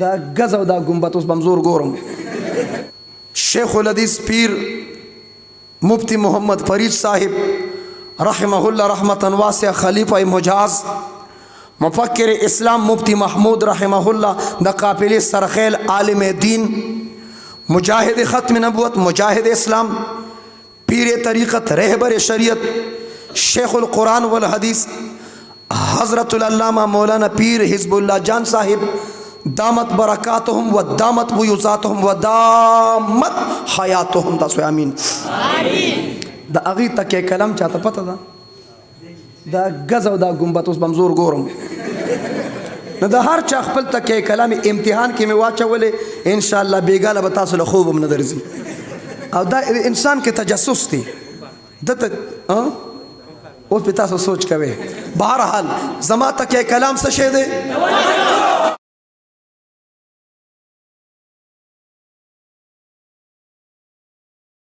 دا غز او دا ګمبت اوس بم زور ګورم. شیخ الحدیث پیر مفتی محمد فرید صاحب رحمه الله رحمتا واسعه، خلیفہ مجاز مفکر اسلام مفتی محمود رحمه الله، د قافلې سرخیل عالم دین، مجاہد ختم نبوت، مجاہد اسلام، پیر طریقت، رہبر شریعت، شیخ القرآن والحدیث حضرت العلامہ مولانا پیر حزب اللہ جان صاحب دامت برکاتهم و دامت بیوزاتهم و دامت حیاتهم. دا سوی آمین. دا اغی تکی کلام چاہتا پتا دا دا گز و دا گمبت اس بمزور گورم. دا هر چا خپل تکی کلام امتحان کی میں واچا ولے انشاءاللہ بیگالا بتاسو لخوبم ندرزی. او دا انسان کے تجسس تھی دا اس پہ تاسو سوچ کوئے. بہرحال زما تکی کلام سے شے دے